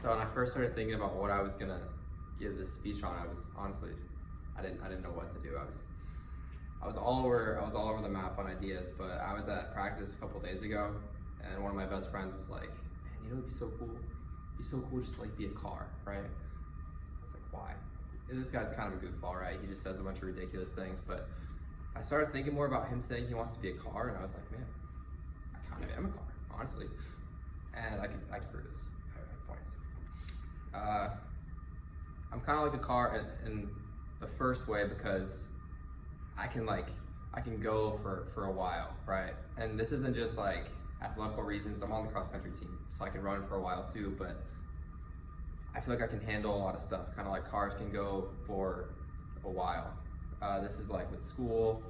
So when I first started thinking about what I was gonna give this speech on, I was honestly, I didn't know what to do. I was all over the map on ideas. But I was at practice a couple days ago, and one of my best friends was like, "Man, you know, it'd be so cool. It'd be so cool just to like be a car, right?" I was like, "Why?" This guy's kind of a goofball, right? He just says a bunch of ridiculous things. But I started thinking more about him saying he wants to be a car, and I was like, man, I kind of am a car, honestly. And I can prove this. I have points. I'm kind of like a car in the first way because I can go for a while, right? And this isn't just like athletical reasons. I'm on the cross country team, so I can run for a while too. But I feel like I can handle a lot of stuff, kind of like cars can go for a while. This is like with school.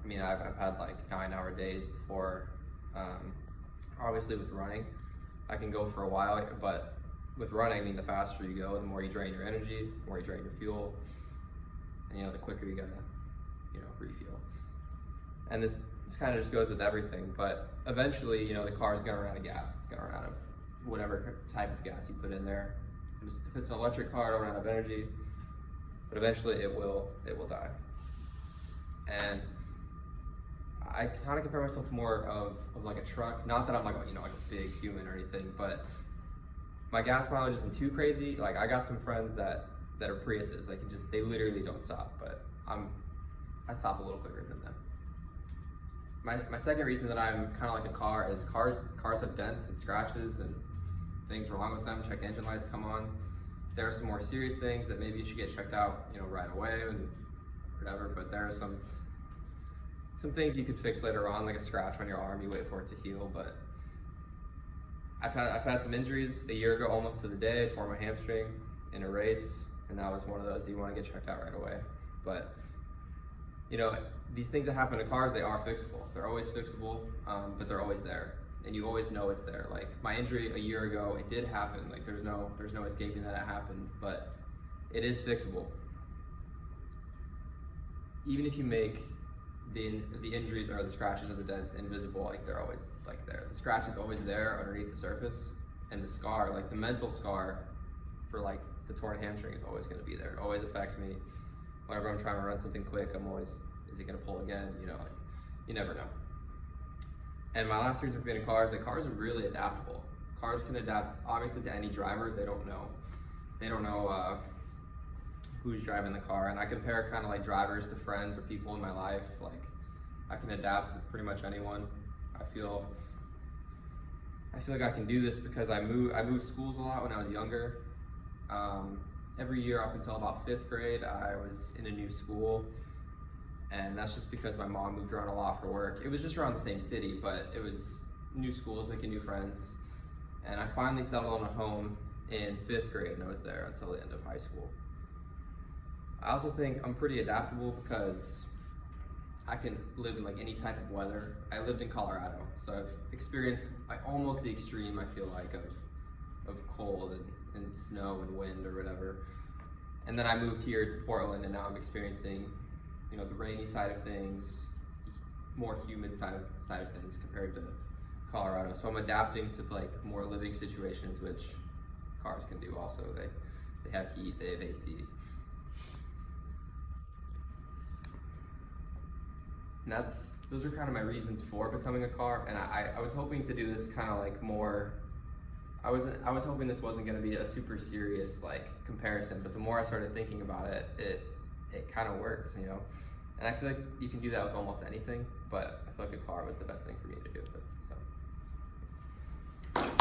I mean, I've had like 9-hour days before. Obviously with running, I can go for a while, but with running, I mean, the faster you go, the more you drain your energy, the more you drain your fuel, and the quicker you gotta, refuel. And this kind of just goes with everything, but eventually, the car is gonna run out of gas. It's gonna run out of whatever type of gas you put in there. If it's an electric car, it'll run out of energy, but eventually it will die. And I kind of compare myself to more of like a truck. Not that I'm like a big human or anything, but my gas mileage isn't too crazy. Like I got some friends that are Priuses. They literally don't stop, but I stop a little quicker than them. My second reason that I'm kind of like a car is cars have dents and scratches and things wrong with them. Check engine lights come on. There are some more serious things that maybe you should get checked out, right away and whatever. But there are some things you could fix later on, like a scratch on your arm. You wait for it to heal. But I've had some injuries. A year ago, almost to the day, I tore my hamstring in a race, and that was one of those you want to get checked out right away. But these things that happen to cars, they are fixable. They're always fixable, but they're always there, and you always know it's there. Like my injury a year ago, it did happen. Like there's no escaping that it happened, but it is fixable. Even if you make the injuries or the scratches or the dents invisible, like they're always like there. The scratch is always there underneath the surface, and the scar, like the mental scar for like the torn hamstring, is always going to be there. It always affects me. Whenever I'm trying to run something quick, I'm always, is it going to pull again? You never know. And my last reason for being in cars, that cars are really adaptable. Cars can adapt, obviously, to any driver. They don't know who's driving the car. And I compare kind of like drivers to friends or people in my life. Like I can adapt to pretty much anyone. I feel like I can do this because I moved schools a lot when I was younger. Every year up until about 5th grade, I was in a new school, and that's just because my mom moved around a lot for work. It was just around the same city, but it was new schools, making new friends, and I finally settled on a home in 5th grade, and I was there until the end of high school. I also think I'm pretty adaptable because I can live in like any type of weather. I lived in Colorado, so I've experienced almost the extreme, I feel like, of cold and snow and wind or whatever. And then I moved here to Portland, and now I'm experiencing, the rainy side of things, more humid side of things compared to Colorado. So I'm adapting to like more living situations, which cars can do also. They have heat, they have AC. And those are kind of my reasons for becoming a car. And I was hoping to do this kind of like more. I was hoping this wasn't going to be a super serious like comparison, but the more I started thinking about it, it kind of works, And I feel like you can do that with almost anything, but I feel like a car was the best thing for me to do with it. So.